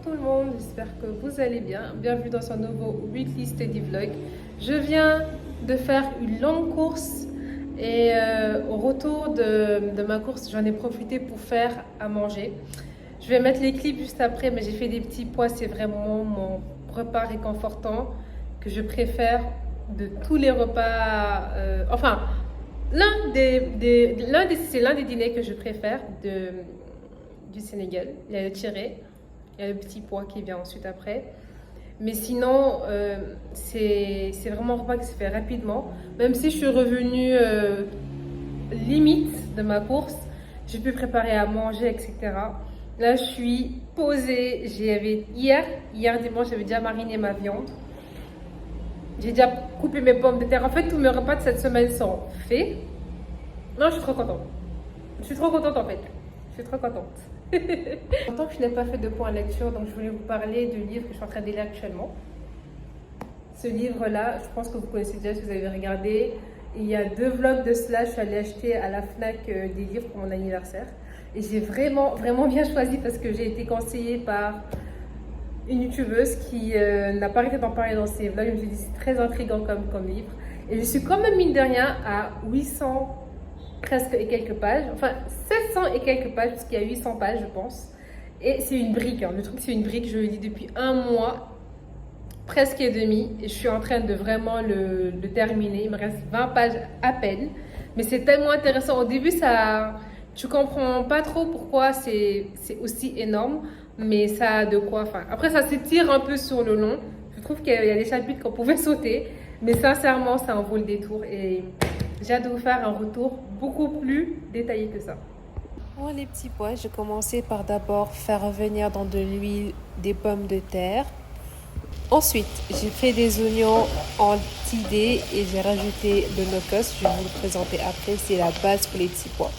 tout le monde, j'espère que vous allez bien. Bienvenue dans ce nouveau Weekly Steady Vlog. Je viens de faire une longue course et au retour de ma course, j'en ai profité pour faire à manger. Je vais mettre les clips juste après, mais j'ai fait des petits pois. C'est vraiment mon repas réconfortant que je préfère de tous les repas. C'est l'un des dîners que je préfère du Sénégal. Il y a le tiré, il y a le petit pois qui vient ensuite après. Mais sinon, c'est vraiment un repas qui se fait rapidement. Même si je suis revenue limite de ma course, j'ai pu préparer à manger, etc. Là, je suis posée. Hier dimanche, j'avais déjà mariné ma viande. J'ai déjà coupé mes pommes de terre. En fait, tous mes repas de cette semaine sont faits. Non, je suis trop contente. Je suis trop contente en fait. Je suis trop contente. Longtemps que je n'ai pas fait de point lecture, donc je voulais vous parler du livre que je suis en train de lire actuellement. Ce livre-là, je pense que vous connaissez déjà si vous avez regardé. Il y a 2 vlogs de cela, je suis allée acheter à la FNAC des livres pour mon anniversaire. Et j'ai vraiment, vraiment bien choisi parce que j'ai été conseillée par une youtubeuse qui n'a pas arrêté d'en parler dans ses vlogs. Je me suis dit c'est très intriguant comme livre. Et je suis quand même mine de rien à 800 presque et quelques pages, enfin 700 et quelques pages, parce qu'il y a 800 pages je pense. Et c'est une brique, hein. Le truc c'est une brique, je le lis depuis un mois, presque et demi, et je suis en train de vraiment le terminer. Il me reste 20 pages à peine, mais c'est tellement intéressant. Au début, tu comprends pas trop pourquoi c'est aussi énorme, mais ça a de quoi. Enfin, après, ça s'étire un peu sur le long. Je trouve qu'il y a des chapitres qu'on pouvait sauter, mais sincèrement, ça en vaut le détour. Et j'ai hâte de vous faire un retour beaucoup plus détaillé que ça. Pour les petits pois, j'ai commencé par d'abord faire revenir dans de l'huile des pommes de terre. Ensuite, j'ai fait des oignons en tidés et j'ai rajouté le no-cost. Je vais vous le présenter après. C'est la base pour les petits pois.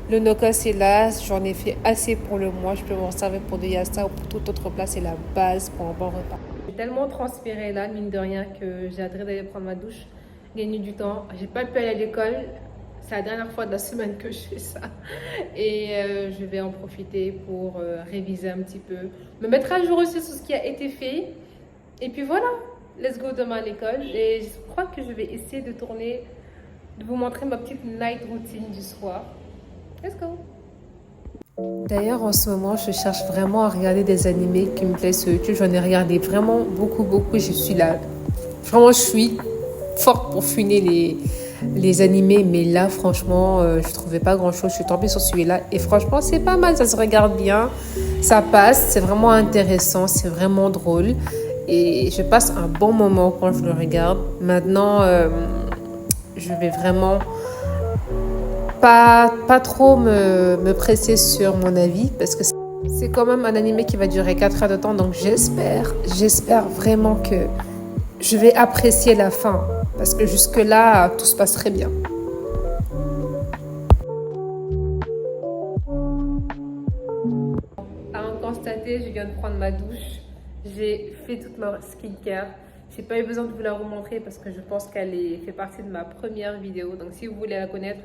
Le no-cost est là. J'en ai fait assez pour le mois. Je peux m'en servir pour des yassa ou pour toute autre plat. C'est la base pour un bon repas. J'ai tellement transpiré là, mine de rien, que j'ai hâte d'aller prendre ma douche, gagner du temps. J'ai pas pu aller à l'école. C'est la dernière fois de la semaine que je fais ça. Et je vais en profiter pour réviser un petit peu. Me mettre à jour aussi sur ce qui a été fait. Et puis voilà, let's go demain à l'école. Et je crois que je vais essayer de vous montrer ma petite night routine du soir. Let's go. D'ailleurs, en ce moment, je cherche vraiment à regarder des animés qui me plaisent sur YouTube. J'en ai regardé vraiment beaucoup. Je suis là. Vraiment, je suis forte pour finir les animés. Mais là, franchement, je trouvais pas grand-chose. Je suis tombée sur celui-là. Et franchement, c'est pas mal. Ça se regarde bien. Ça passe. C'est vraiment intéressant. C'est vraiment drôle. Et je passe un bon moment quand je le regarde. Maintenant, je vais vraiment pas trop me presser sur mon avis parce que c'est quand même un animé qui va durer 4 heures de temps. Donc j'espère vraiment que je vais apprécier la fin parce que jusque-là, tout se passe très bien. À en constater, je viens de prendre ma douche. J'ai fait toute ma skincare. J'ai pas eu besoin de vous la remontrer parce que je pense qu'elle fait partie de ma première vidéo. Donc si vous voulez la connaître,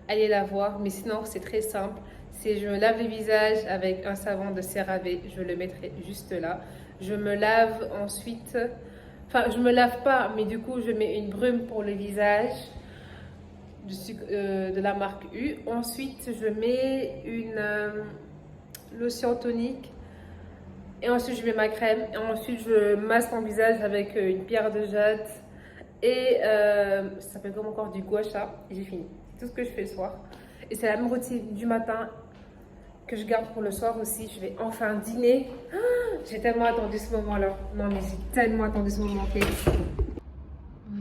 allez la voir. Mais sinon, c'est très simple. Je me lave le visage avec un savon de CeraVe. Je le mettrai juste là. Je me lave ensuite. Enfin, je me lave pas, mais du coup, je mets une brume pour le visage de la marque U. Ensuite, je mets une lotion tonique. Et ensuite, je mets ma crème. Et ensuite, je masse mon visage avec une pierre de jade. Et ça s'appelle comme encore du gua sha. Et j'ai fini. C'est tout ce que je fais le soir. Et c'est la même routine du matin que je garde pour le soir aussi. Je vais enfin dîner. Ah, j'ai tellement attendu ce moment-là. Non, mais j'ai tellement attendu ce moment.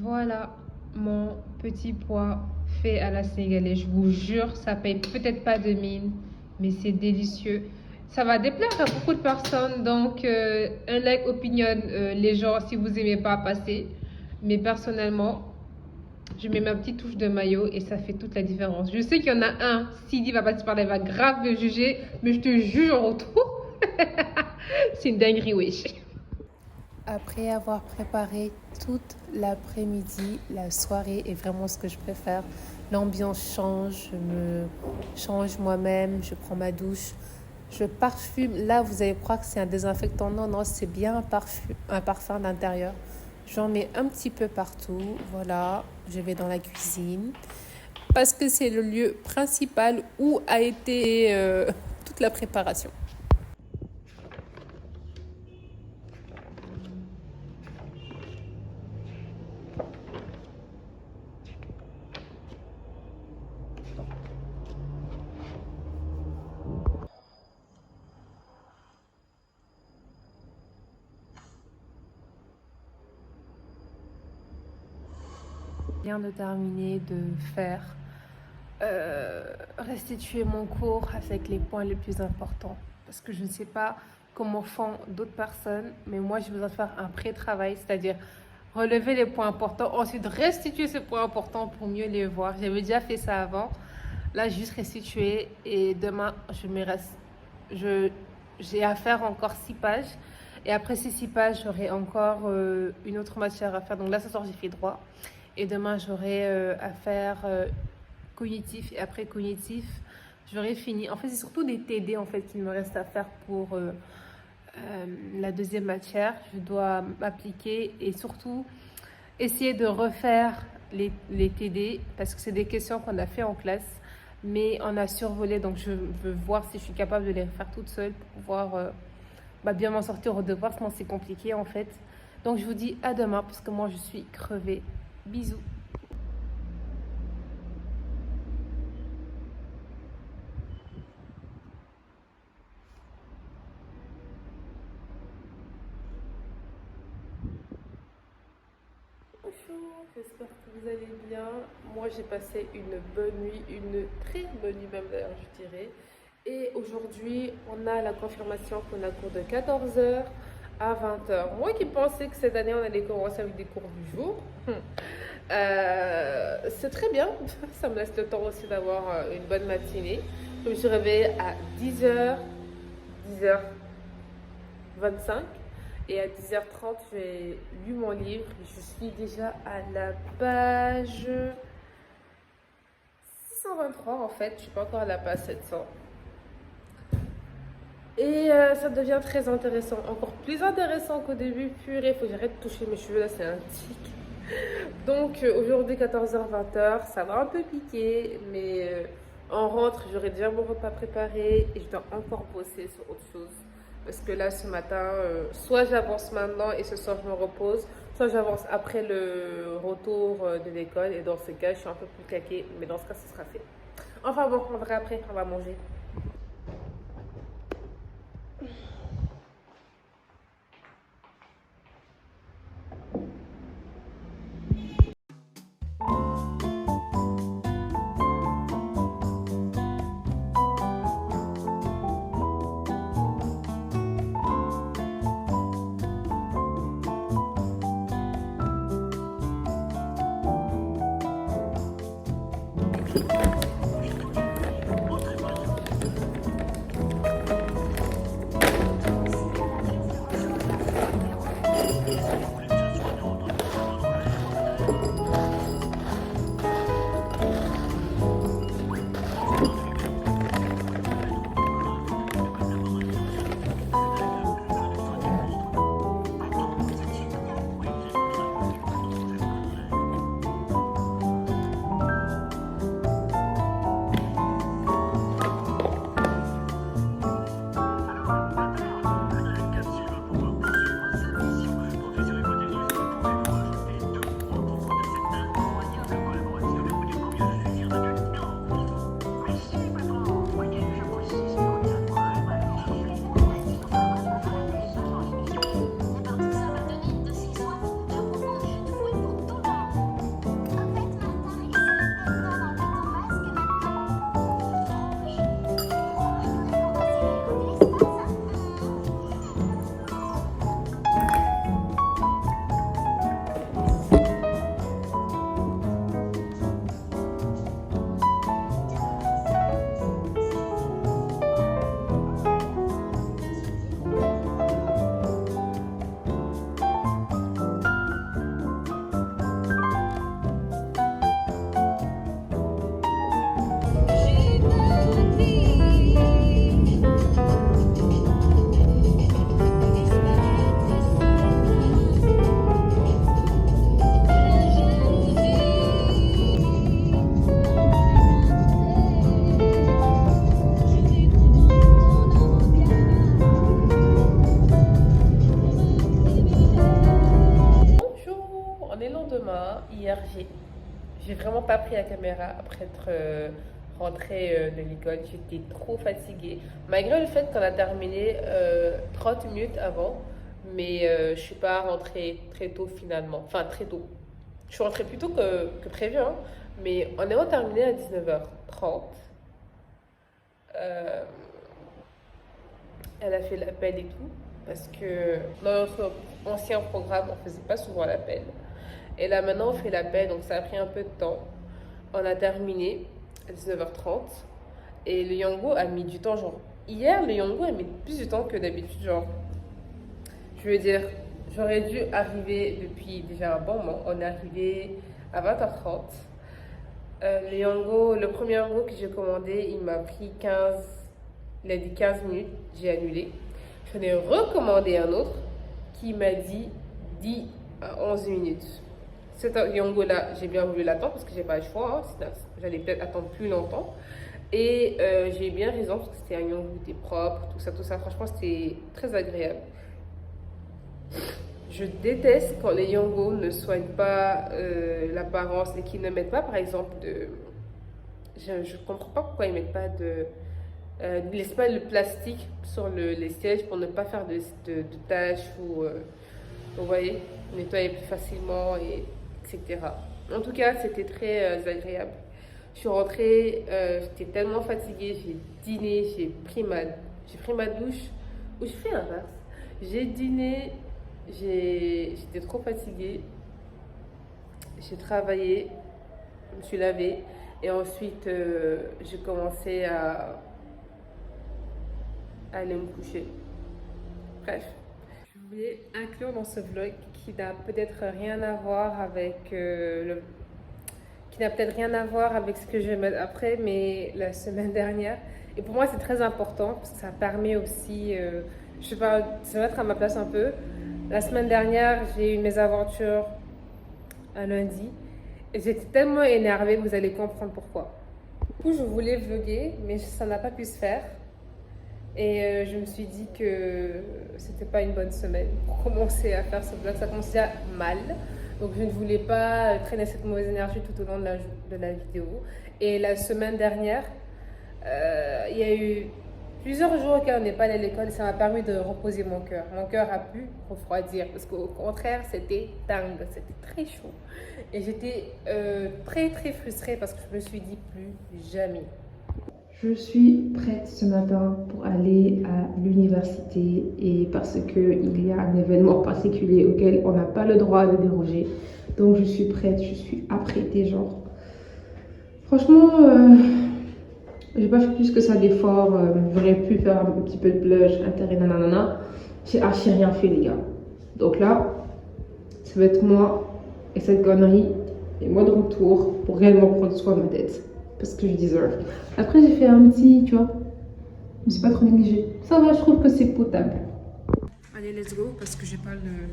Voilà mon petit pois fait à la sénégalaise. Je vous jure, ça paye peut-être pas de mine, mais c'est délicieux. Ça va déplaire à beaucoup de personnes, donc un like opinion, les gens, si vous aimez pas, passez. Mais personnellement, je mets ma petite touche de mayo et ça fait toute la différence. Je sais qu'il y en a un, Sidi va passer par là, il va grave me juger, mais je te juge en retour. C'est une dinguerie, wesh. Après avoir préparé toute l'après-midi, la soirée est vraiment ce que je préfère. L'ambiance change, je me change moi-même, je prends ma douche. Je parfume. Là, vous allez croire que c'est un désinfectant. Non, non, c'est bien un parfum d'intérieur. J'en mets un petit peu partout. Voilà, je vais dans la cuisine. Parce que c'est le lieu principal où a été toute la préparation. Je viens de terminer de faire restituer mon cours avec les points les plus importants. Parce que je ne sais pas comment font d'autres personnes, mais moi j'ai besoin de faire un pré-travail, c'est-à-dire relever les points importants, ensuite restituer ces points importants pour mieux les voir. J'avais déjà fait ça avant. Là, juste restituer et demain, j'ai à faire encore 6 pages. Et après ces 6 pages, j'aurai encore une autre matière à faire. Donc là, ce soir, j'ai fait droit. Et demain, j'aurai à faire cognitif. Et après cognitif, j'aurai fini. En fait, c'est surtout des TD en fait, qu'il me reste à faire pour la deuxième matière. Je dois m'appliquer et surtout essayer de refaire les TD parce que c'est des questions qu'on a fait en classe, mais on a survolé. Donc, je veux voir si je suis capable de les faire toute seule pour pouvoir bien m'en sortir au devoir. Sinon, c'est compliqué en fait. Donc, je vous dis à demain parce que moi, je suis crevée. Bisous. Bonjour, j'espère que vous allez bien. Moi, j'ai passé une bonne nuit, une très bonne nuit même d'ailleurs, je dirais. Et aujourd'hui, on a la confirmation qu'on a cours de 14h à 20h. Moi qui pensais que cette année, on allait commencer avec des cours du jour. C'est très bien, ça me laisse le temps aussi d'avoir une bonne matinée. Je me suis réveillée à 10h, 10h25 et à 10h30, j'ai lu mon livre. Je suis déjà à la page 623 en fait, je suis pas encore à la page 700. Et ça devient très intéressant, encore plus intéressant qu'au début. Purée, il faut que j'arrête de toucher mes cheveux, là c'est un tic. Donc aujourd'hui 14h-20h, ça va un peu piquer, mais on rentre, j'aurai déjà mon repas préparé et je dois encore bosser sur autre chose. Parce que là ce matin, soit j'avance maintenant et ce soir je me repose, soit j'avance après le retour de l'école et dans ce cas je suis un peu plus claquée, mais dans ce cas ce sera fait. Enfin bon, on verra après, on va manger. hier, j'ai vraiment pas pris la caméra après être rentrée de l'école. J'étais trop fatiguée. Malgré le fait qu'on a terminé 30 minutes avant, mais je suis pas rentrée très tôt finalement. Enfin, très tôt. Je suis rentrée plus tôt que prévu, hein, mais on est terminé à 19h30. Euh, Elle a fait l'appel et tout, parce que dans notre ancien programme, on faisait pas souvent l'appel. Et là, maintenant, on fait l'appel, donc ça a pris un peu de temps. On a terminé à 19h30. Et le Yango a mis du temps, genre, hier, le Yango a mis plus de temps que d'habitude, genre. Je veux dire, j'aurais dû arriver depuis déjà un bon moment. On est arrivé à 20h30. Le premier Yango que j'ai commandé, il m'a pris 15. Il a dit 15 minutes, j'ai annulé. J'en ai recommandé un autre qui m'a dit 10 à 11 minutes. Cet Yango-là, j'ai bien voulu l'attendre parce que j'ai pas le choix. Hein. J'allais peut-être attendre plus longtemps. Et j'ai bien raison parce que c'était un Yango qui était propre, tout ça, tout ça. Franchement, c'était très agréable. Je déteste quand les Yango ne soignent pas l'apparence et qu'ils ne mettent pas, par exemple, de... Je comprends pas pourquoi ils mettent pas de... ne laisse pas le plastique sur les sièges pour ne pas faire de taches ou, vous voyez, nettoyer plus facilement, etc. En tout cas, c'était très agréable. Je suis rentrée, j'étais tellement fatiguée, j'ai dîné, j'ai pris ma douche, ou je fais l'inverse. J'ai dîné, j'étais trop fatiguée, j'ai travaillé, je me suis lavée, et ensuite j'ai commencé à aller me coucher. Bref, je voulais inclure dans ce vlog qui n'a peut-être rien à voir avec qui n'a peut-être rien à voir avec ce que je vais mettre après, mais la semaine dernière. Et pour moi, c'est très important parce que ça permet aussi, je sais pas, de se mettre à ma place un peu. La semaine dernière, j'ai eu mes aventures un lundi et j'étais tellement énervée que vous allez comprendre pourquoi. Du coup, je voulais vlogger, mais ça n'a pas pu se faire. Et je me suis dit que c'était pas une bonne semaine pour commencer à faire ce vlog. Ça commençait déjà mal. Donc je ne voulais pas traîner cette mauvaise énergie tout au long de la vidéo. Et la semaine dernière, il y a eu plusieurs jours qu'on n'est pas allé à l'école. Ça m'a permis de reposer mon cœur. Mon cœur a pu refroidir parce qu'au contraire, c'était dingue. C'était très chaud. Et j'étais très très frustrée parce que je me suis dit plus jamais. Je suis prête ce matin pour aller à l'université et parce qu'il y a un événement particulier auquel on n'a pas le droit de déroger. Donc je suis prête, je suis apprêtée genre. Franchement, j'ai pas fait plus que ça d'efforts. J'aurais pu faire un petit peu de blush, intérêt, nanana. J'ai archi rien fait les gars. Donc là, ça va être moi et cette connerie et moi de retour pour réellement prendre soin de ma tête. Parce que je deserve. Après, j'ai fait un petit, tu vois, je me suis pas trop négligée. Ça va, je trouve que c'est potable. Allez, let's go, parce que j'ai pas le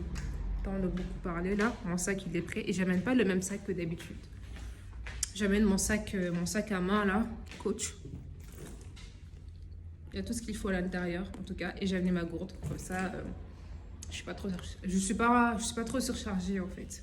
temps de beaucoup parler là. Mon sac, il est prêt et j'amène pas le même sac que d'habitude. J'amène mon sac à main là, Coach. Il y a tout ce qu'il faut à l'intérieur, en tout cas. Et j'ai amené ma gourde, comme ça, je suis pas trop surchargée en fait.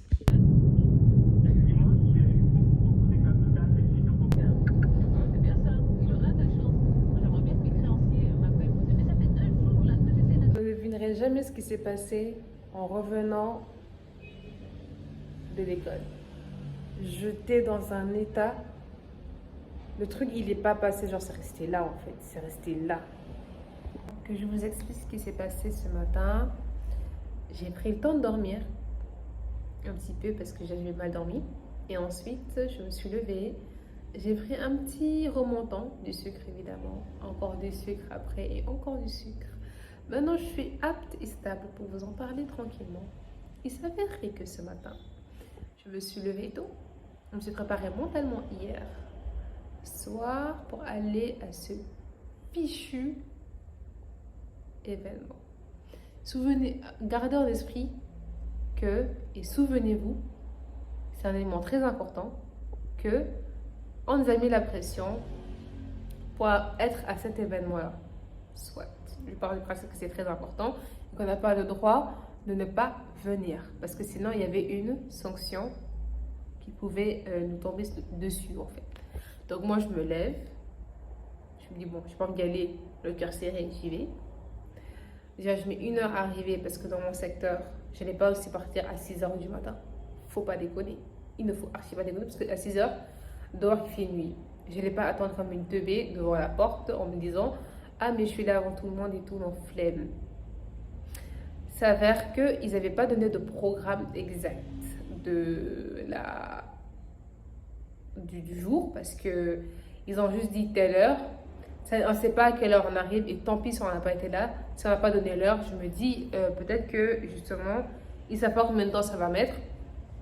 Jamais ce qui s'est passé en revenant de l'école. J'étais dans un état, le truc il n'est pas passé, genre c'est resté là en fait, c'est resté là. Que je vous explique ce qui s'est passé ce matin. J'ai pris le temps de dormir un petit peu parce que j'avais mal dormi et ensuite je me suis levée, j'ai pris un petit remontant, du sucre évidemment, encore du sucre après et encore du sucre. Maintenant, je suis apte et stable pour vous en parler tranquillement. Il s'avérerait que ce matin, je me suis levée tôt. Je me suis préparée mentalement hier soir pour aller à ce fichu événement. Gardez en esprit que, et souvenez-vous, c'est un élément très important, que on nous a mis la pression pour être à cet événement-là. Soit. Je parle du principe que c'est très important et qu'on n'a pas le droit de ne pas venir parce que sinon il y avait une sanction qui pouvait nous tomber dessus en fait. Donc moi je me lève, je me dis bon, je peux pas y aller, le cœur serré, j'y vais. Déjà je mets 1 heure à arriver parce que dans mon secteur, je n'ai pas aussi partir à 6h du matin. Faut pas déconner. Il ne faut archi pas déconner parce qu'à 6h, dehors il fait nuit. Je n'allais pas attendre comme une teubée devant la porte en me disant ah mais je suis là avant tout le monde et tout, non, flemme. S'avère qu'ils n'avaient pas donné de programme exact du jour parce qu'ils ont juste dit telle heure. On ne sait pas à quelle heure on arrive et tant pis si on n'a pas été là. Si on n'a pas donné l'heure, je me dis peut-être que justement, ils ne savent pas combien de temps ça va mettre.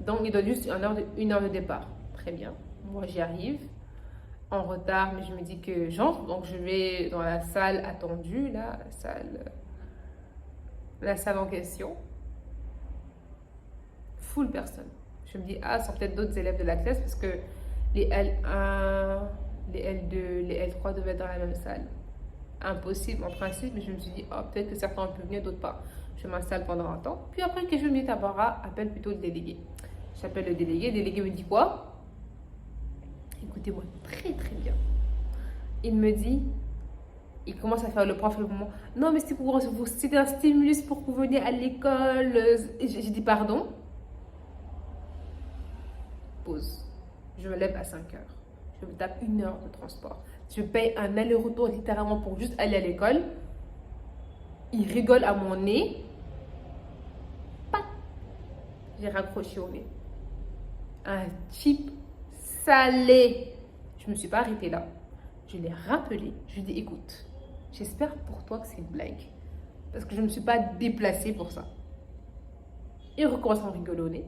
Donc ils donnent juste 1 heure de départ. Très bien. Moi j'y arrive en retard, mais je me dis que j'entre. Donc je vais dans la salle attendue, là, la salle en question. Full personne. Je me dis, ah, ce sont peut-être d'autres élèves de la classe parce que les L1, les L2, les L3 devaient être dans la même salle. Impossible en principe, mais je me suis dit, oh, peut-être que certains ont pu venir, d'autres pas. Je m'installe pendant un temps. Puis après, quelques minutes, Tabara appelle plutôt le délégué. J'appelle le délégué me dit quoi? Écoutez-moi très très bien. Il me dit, il commence à faire le prof le moment. Non, mais c'était un stimulus pour que vous veniez à l'école. J'ai dit pardon. Pause. Je me lève à 5h. Je me tape 1 heure de transport. Je paye un aller-retour littéralement pour juste aller à l'école. Il rigole à mon nez. Pat. J'ai raccroché au nez. Un type salé. Je ne me suis pas arrêtée là. Je l'ai rappelé. Je lui ai dit, écoute, j'espère pour toi que c'est une blague. Parce que je ne me suis pas déplacée pour ça. Il recommence à rigoler au nez.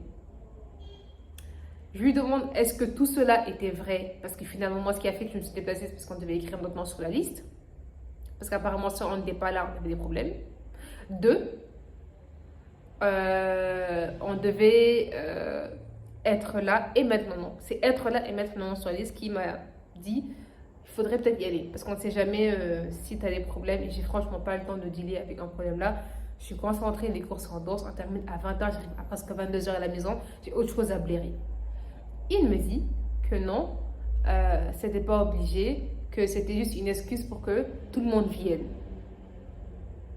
Je lui demande, est-ce que tout cela était vrai? Parce que finalement, moi, ce qui a fait que je me suis déplacée, c'est parce qu'on devait écrire notre nom sur la liste. Parce qu'apparemment, si on n'était pas là, on avait des problèmes. 2, on devait être là et mettre nos noms. C'est être là et mettre nos noms sur la liste qui m'a dit, il faudrait peut-être y aller. Parce qu'on ne sait jamais si tu as des problèmes. Et j'ai franchement pas le temps de dealer avec un problème là. Je suis concentrée, les cours sont denses, on termine à 20h, j'arrive à presque 22h à la maison. J'ai autre chose à blairer. Il me dit que non, c'était pas obligé, que c'était juste une excuse pour que tout le monde vienne.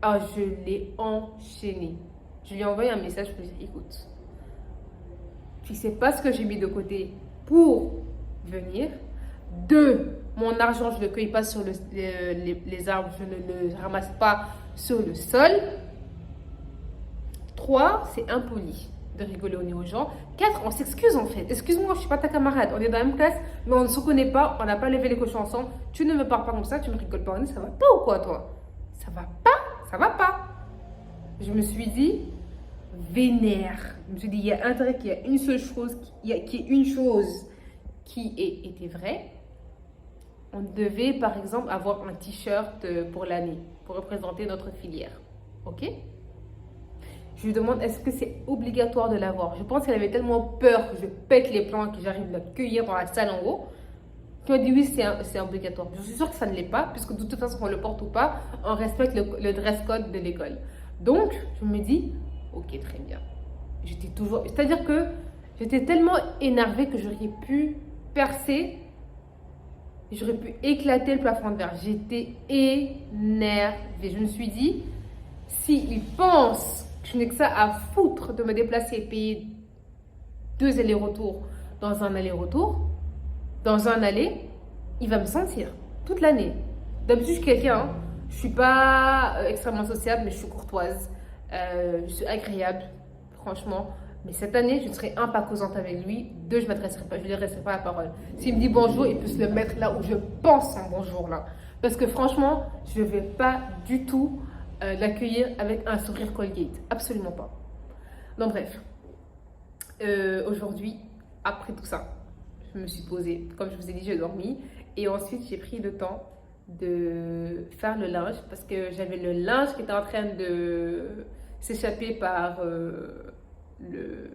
Ah, je l'ai enchaîné. Je lui ai envoyé un message pour lui dire, écoute, tu sais pas ce que j'ai mis de côté pour venir. 2, mon argent, je ne le cueille pas sur les arbres, je ne le ramasse pas sur le sol. 3, c'est impoli de rigoler au nez aux gens. 4, on s'excuse en fait. Excuse-moi, je suis pas ta camarade. On est dans la même classe, mais on ne se connaît pas. On n'a pas levé les cochons ensemble. Tu ne me parles pas comme ça, tu me rigoles pas au nez. Ça va pas ou quoi, toi? Ça va pas? Ça va pas. Je me suis dit, vénère. Je me suis dit, il y a intérêt qu'il y a une seule chose, qui était vraie. On devait, par exemple, avoir un t-shirt pour l'année, pour représenter notre filière. Ok? Je lui demande, est-ce que c'est obligatoire de l'avoir? Je pense qu'elle avait tellement peur que je pète les plans, que j'arrive à l'accueillir dans la salle en haut, qu'elle m'a dit oui, c'est obligatoire. Je suis sûre que ça ne l'est pas, puisque de toute façon, qu'on le porte ou pas, on respecte le dress code de l'école. Donc, je me dis, ok, très bien. C'est-à-dire que j'étais tellement énervée que j'aurais pu percer, j'aurais pu éclater le plafond de verre. J'étais énervée. Je me suis dit, s'il pense que je n'ai que ça à foutre de me déplacer et payer 2 allers-retours dans un aller-retour, dans un aller, il va me sentir toute l'année. D'habitude, je suis quelqu'un, hein, je suis pas extrêmement sociable, mais je suis courtoise, je suis agréable, franchement. Mais cette année, je ne serai pas causante avec lui. 2, je ne lui adresserai pas la parole. S'il me dit bonjour, il peut se le mettre là où je pense en bonjour là. Parce que franchement, je ne vais pas du tout l'accueillir avec un sourire Colgate. Absolument pas. Donc bref, aujourd'hui, après tout ça, je me suis posée. Comme je vous ai dit, j'ai dormi. Et ensuite, j'ai pris le temps de faire le linge. Parce que j'avais le linge qui était en train de s'échapper par le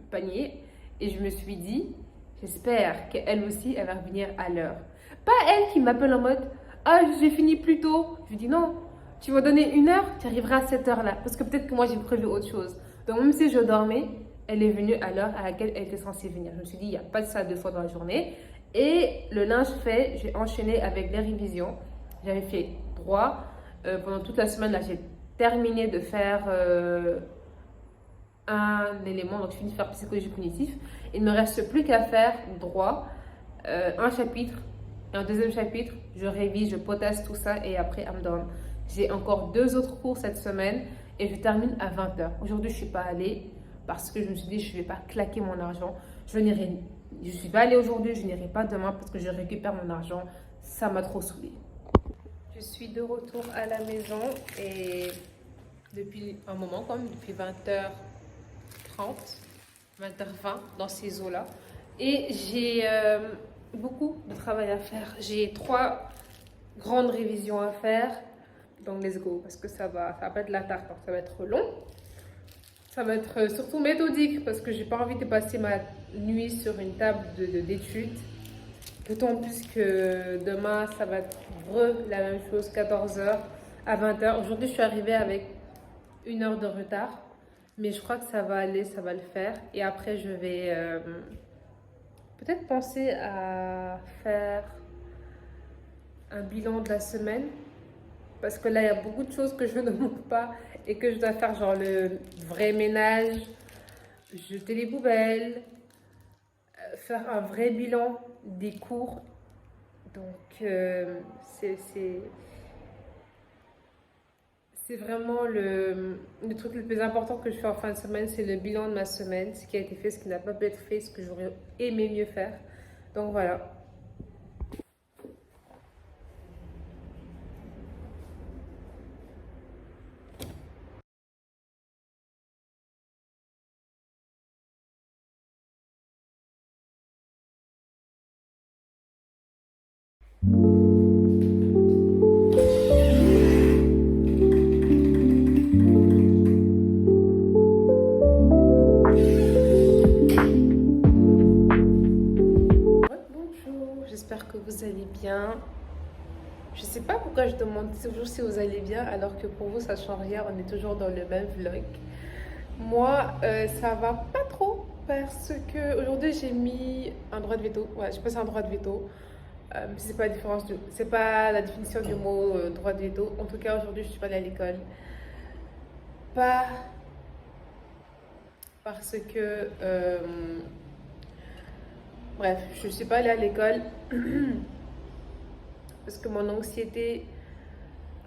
panier. Et je me suis dit, j'espère qu'elle aussi, elle va revenir à l'heure. Pas elle qui m'appelle en mode, ah, j'ai fini plus tôt. Je lui dis non. Tu vas donner 1 heure, tu arriveras à cette heure-là. Parce que peut-être que moi, j'ai prévu autre chose. Donc, même si je dormais, elle est venue à l'heure à laquelle elle était censée venir. Je me suis dit, il n'y a pas de ça 2 fois dans la journée. Et le linge fait, j'ai enchaîné avec les révisions. J'avais fait droit. Pendant toute la semaine, là, j'ai terminé de faire un élément. Donc, je finis de faire psychologie cognitive. Il ne me reste plus qu'à faire droit, un chapitre. Et un deuxième chapitre, je révise, je potasse tout ça et après, I'm done. J'ai encore 2 autres cours cette semaine et je termine à 20h. Aujourd'hui, je ne suis pas allée parce que je me suis dit, je ne vais pas claquer mon argent. Je ne suis pas allée aujourd'hui, je n'irai pas demain parce que je récupère mon argent. Ça m'a trop saoulée. Je suis de retour à la maison et depuis un moment, comme depuis 20h30, 20h20, dans ces eaux-là. Et j'ai beaucoup de travail à faire. J'ai 3 grandes révisions à faire. Donc, let's go, parce que ça va pas être la tarte, hein. Ça va être long. Ça va être surtout méthodique, parce que j'ai pas envie de passer ma nuit sur une table d'études. D'autant plus que demain, ça va être la même chose, 14h à 20h. Aujourd'hui, je suis arrivée avec 1 heure de retard. Mais je crois que ça va aller, ça va le faire. Et après, je vais peut-être penser à faire un bilan de la semaine. Parce que là, il y a beaucoup de choses que je ne montre pas et que je dois faire, genre le vrai ménage, jeter les poubelles, faire un vrai bilan des cours. Donc, c'est vraiment le truc le plus important que je fais en fin de semaine, c'est le bilan de ma semaine, ce qui a été fait, ce qui n'a pas pu être fait, ce que j'aurais aimé mieux faire. Donc voilà. Bonjour, j'espère que vous allez bien. Je sais pas pourquoi je demande toujours si vous allez bien alors que pour vous ça change rien, on est toujours dans le même vlog. Moi ça va pas trop parce que aujourd'hui j'ai mis un droit de veto. Ouais, j'ai passé un droit de veto. C'est pas c'est pas la définition du mot droit de veto. En tout cas aujourd'hui je suis pas allée à l'école. Pas parce que bref, je suis pas allée à l'école parce que mon anxiété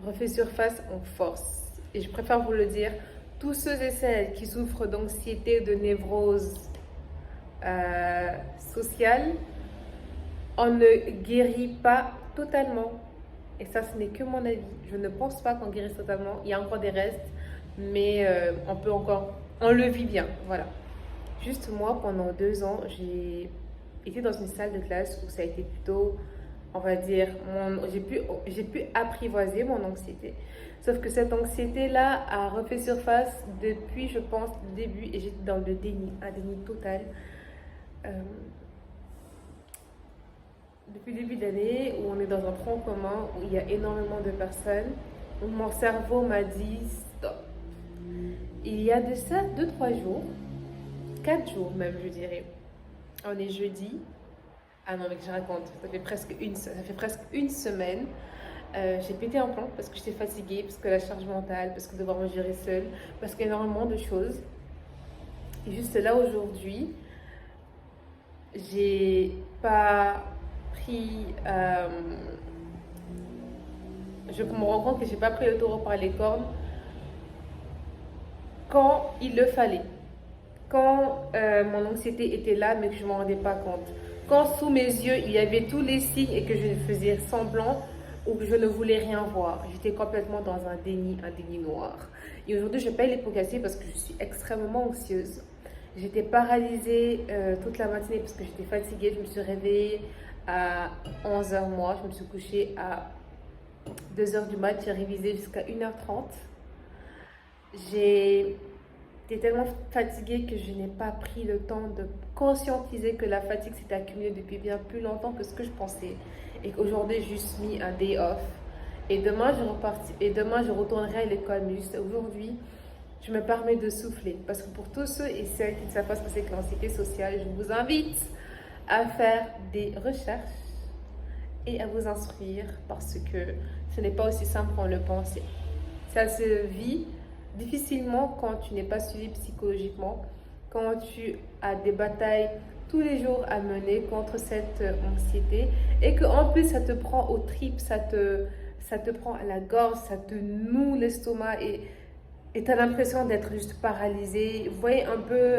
refait surface en force. Et je préfère vous le dire, tous ceux et celles qui souffrent d'anxiété, de névrose sociale, on ne guérit pas totalement. Et ça, ce n'est que mon avis. Je ne pense pas qu'on guérisse totalement. Il y a encore des restes, mais on le vit bien. Voilà. Juste moi, pendant 2 ans, j'ai été dans une salle de classe où ça a été plutôt, on va dire, j'ai pu apprivoiser mon anxiété. Sauf que cette anxiété-là a refait surface depuis, je pense, le début, et j'étais dans le déni, un déni total. Depuis le début d'année, où on est dans un tronc commun, où il y a énormément de personnes, où mon cerveau m'a dit stop. Il y a de ça 2-3 jours, 4 jours même, je dirais. On est jeudi. Ah non, mec, je raconte. Ça fait presque une semaine. J'ai pété un plomb parce que j'étais fatiguée, parce que la charge mentale, parce que devoir me gérer seule, parce qu'il y a énormément de choses. Et juste là, aujourd'hui, j'ai pas pris... je me rends compte que j'ai pas pris le taureau par les cornes quand il le fallait. Quand mon anxiété était là, mais que je ne m'en rendais pas compte. Quand sous mes yeux, il y avait tous les signes et que je faisais semblant ou que je ne voulais rien voir. J'étais complètement dans un déni noir. Et aujourd'hui, je paye les pots cassés parce que je suis extrêmement anxieuse. J'étais paralysée toute la matinée parce que j'étais fatiguée. Je me suis réveillée à 11h moi. Je me suis couchée à 2h du mat. J'ai révisé jusqu'à 1h30. J'étais tellement fatiguée que je n'ai pas pris le temps de conscientiser que la fatigue s'était accumulée depuis bien plus longtemps que ce que je pensais. Et qu'aujourd'hui, j'ai juste mis un day off. Et demain, je retournerai à l'école. Mais juste aujourd'hui, je me permets de souffler. Parce que pour tous ceux et celles qui ne savent pas ce que c'est que l'anxiété sociale, je vous invite à faire des recherches et à vous instruire parce que ce n'est pas aussi simple qu'on le pensait. Ça se vit difficilement quand tu n'es pas suivi psychologiquement, quand tu as des batailles tous les jours à mener contre cette anxiété et qu'en plus ça te prend aux tripes, ça te prend à la gorge, ça te noue l'estomac et tu as l'impression d'être juste paralysé. Vous voyez un peu...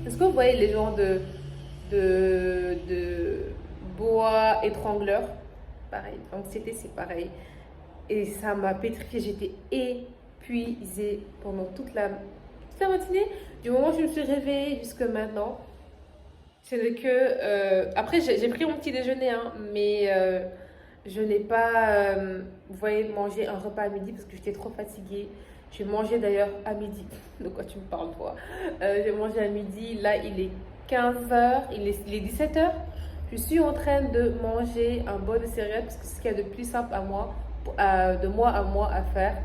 est-ce que vous voyez les genres de boa étrangleur? Pareil, l'anxiété c'est pareil. Et ça m'a pétrifiée, j'étais épuisée pendant toute la matinée. Du moment où je me suis réveillée jusqu'à maintenant, c'est que... après j'ai pris mon petit déjeuner, hein, mais je n'ai pas, vous voyez, mangé un repas à midi parce que j'étais trop fatiguée. J'ai mangé d'ailleurs à midi. De quoi tu me parles, toi? J'ai mangé à midi. Là, il est 15h, il est 17h. Je suis en train de manger un bol de céréales parce que c'est ce qu'il y a de plus simple de mois à mois à faire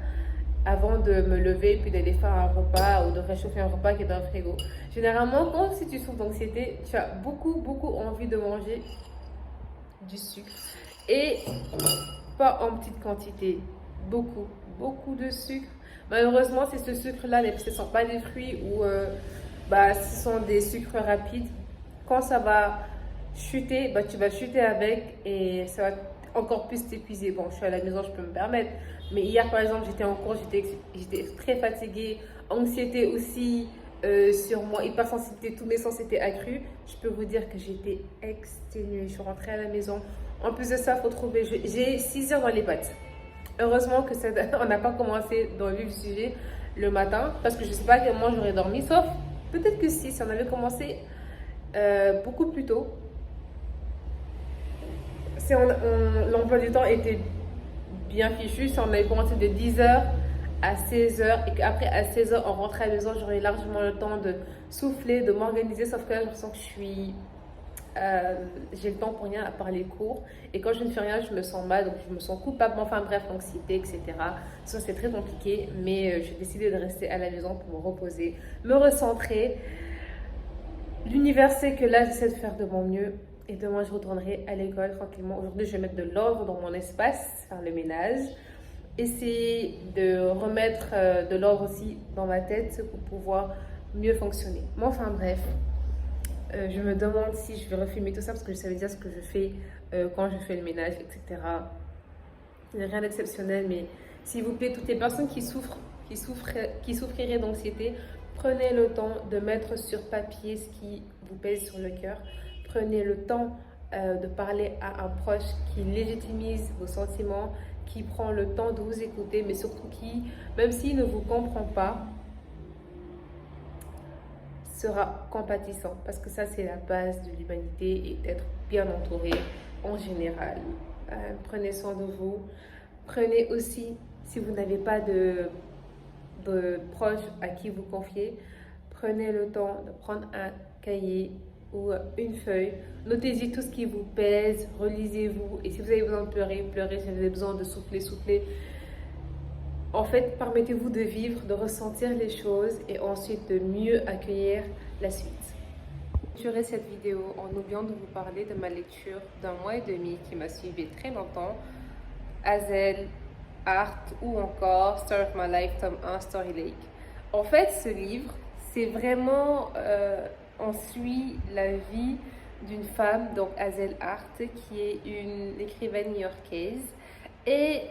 avant de me lever puis d'aller faire un repas ou de réchauffer un repas qui est dans le frigo. Généralement, quand si tu souffres d'anxiété, tu as beaucoup envie de manger du sucre. Et pas en petite quantité, beaucoup de sucre. Malheureusement, c'est ce sucre-là, ce ne sont pas des fruits ou ce sont des sucres rapides. Quand ça va chuter, tu vas chuter avec et ça va encore plus t'épuiser. Bon, je suis à la maison, je peux me permettre. Mais hier, par exemple, j'étais en cours, j'étais très fatiguée. Anxiété aussi sur moi, hypersensibilité, tous mes sens étaient accrus. Je peux vous dire que j'étais exténuée. Je suis rentrée à la maison. En plus de ça, il faut trouver... J'ai 6 heures dans les pattes. Heureusement que on n'a pas commencé dans le vif du sujet le matin, parce que je ne sais pas à quel moment j'aurais dormi, sauf peut-être que si on avait commencé beaucoup plus tôt. L'emploi du temps était bien fichu. Si on avait commencé de 10h à 16h et qu'après à 16h on rentrait à la maison, j'aurais largement le temps de souffler, de m'organiser, sauf que là, j'ai l'impression que j'ai le temps pour rien à part les cours et quand je ne fais rien je me sens mal, donc je me sens coupable, enfin bref, l'anxiété, etc. Ça c'est très compliqué, mais j'ai décidé de rester à la maison pour me reposer, me recentrer. L'univers sait que là j'essaie de faire de mon mieux et demain je retournerai à l'école tranquillement. Aujourd'hui je vais mettre de l'ordre dans mon espace, faire le ménage, essayer de remettre de l'ordre aussi dans ma tête pour pouvoir mieux fonctionner. Mais enfin bref, je me demande si je vais refilmer tout ça parce que je savais déjà ce que je fais quand je fais le ménage, etc. Il n'y a rien d'exceptionnel, mais s'il vous plaît, toutes les personnes qui souffriraient d'anxiété, prenez le temps de mettre sur papier ce qui vous pèse sur le cœur. Prenez le temps de parler à un proche qui légitimise vos sentiments, qui prend le temps de vous écouter, mais surtout qui, même s'il ne vous comprend pas, sera compatissant, parce que ça c'est la base de l'humanité et d'être bien entouré en général. Prenez soin de vous. Prenez aussi, si vous n'avez pas de proches à qui vous confier, prenez le temps de prendre un cahier ou une feuille, notez-y tout ce qui vous pèse, relisez-vous, et si vous avez besoin de pleurer, pleurez, si vous avez besoin de souffler, soufflez. En fait, permettez-vous de vivre, de ressentir les choses et ensuite de mieux accueillir la suite. Je clôturerai cette vidéo en oubliant de vous parler de ma lecture d'un mois et demi qui m'a suivi très longtemps, Hazel, Art ou encore Story of My Life, tome 1, Story Lake. En fait, ce livre, c'est vraiment, on suit la vie d'une femme, donc Hazel Art, qui est une écrivaine new-yorkaise et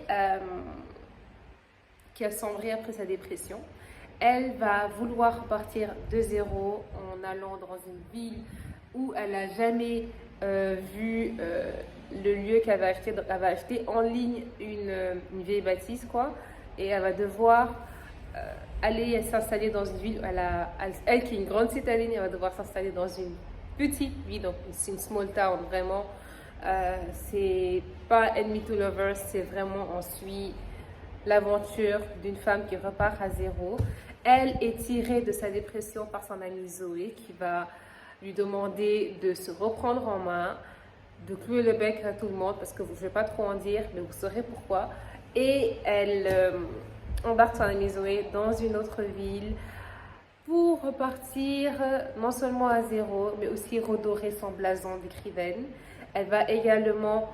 qui a sombré après sa dépression. Elle va vouloir partir de zéro en allant dans une ville où elle n'a jamais vu le lieu qu'elle va acheter. Donc elle va acheter en ligne une vieille bâtisse, quoi, et elle va devoir aller s'installer dans une ville où elle qui est une grande citadine, elle va devoir s'installer dans une petite ville, donc c'est une small town vraiment. C'est pas Enemy to Lovers, c'est vraiment, on suit l'aventure d'une femme qui repart à zéro. Elle est tirée de sa dépression par son amie Zoé qui va lui demander de se reprendre en main, de clouer le bec à tout le monde parce que je ne vais pas trop en dire, mais vous saurez pourquoi. Et elle embarque son amie Zoé dans une autre ville pour repartir non seulement à zéro, mais aussi redorer son blason d'écrivaine. Elle va également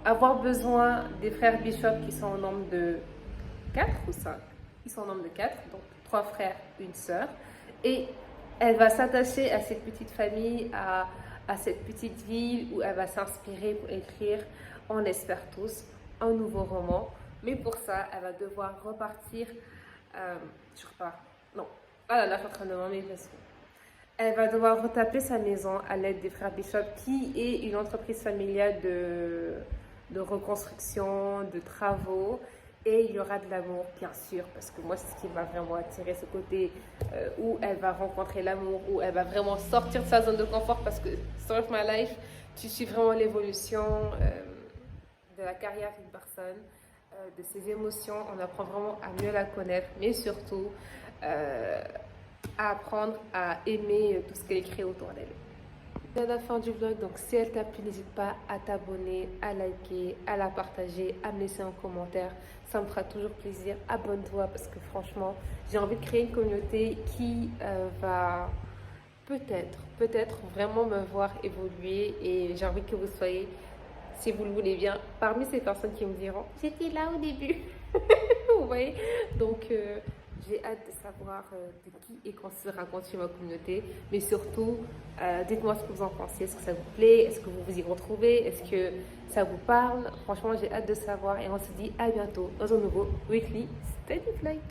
avoir besoin des frères Bishop qui sont au nombre de 4 ou 5. Ils sont au nombre de 4, donc 3 frères, une sœur. Et elle va s'attacher à cette petite famille, à cette petite ville où elle va s'inspirer pour écrire, on l'espère tous, un nouveau roman. Mais pour ça, elle va devoir repartir. Je repars. Non. Ah là là, je suis en train de m'emmener parce que. Elle va devoir retaper sa maison à l'aide des frères Bishop, qui est une entreprise familiale de reconstruction, de travaux. Et il y aura de l'amour, bien sûr, parce que moi, c'est ce qui m'a vraiment attiré, ce côté où elle va rencontrer l'amour, où elle va vraiment sortir de sa zone de confort, parce que Story of My Life, tu suis vraiment l'évolution de la carrière d'une personne, de ses émotions. On apprend vraiment à mieux la connaître, mais surtout à apprendre à aimer tout ce qu'elle crée autour d'elle. C'est à la fin du vlog, donc si elle t'a plu, n'hésite pas à t'abonner, à liker, à la partager, à me laisser un commentaire. Ça me fera toujours plaisir. Abonne-toi parce que franchement, j'ai envie de créer une communauté qui va peut-être vraiment me voir évoluer, et j'ai envie que vous soyez, si vous le voulez bien, parmi ces personnes qui me diront « J'étais là au début ». Vous voyez. Donc, j'ai hâte de savoir de qui et quand sera constituée ma communauté. Mais surtout, dites-moi ce que vous en pensez. Est-ce que ça vous plaît? Est-ce que vous vous y retrouvez? Est-ce que ça vous parle? Franchement, j'ai hâte de savoir. Et on se dit à bientôt dans un nouveau Weekly Steady Flight.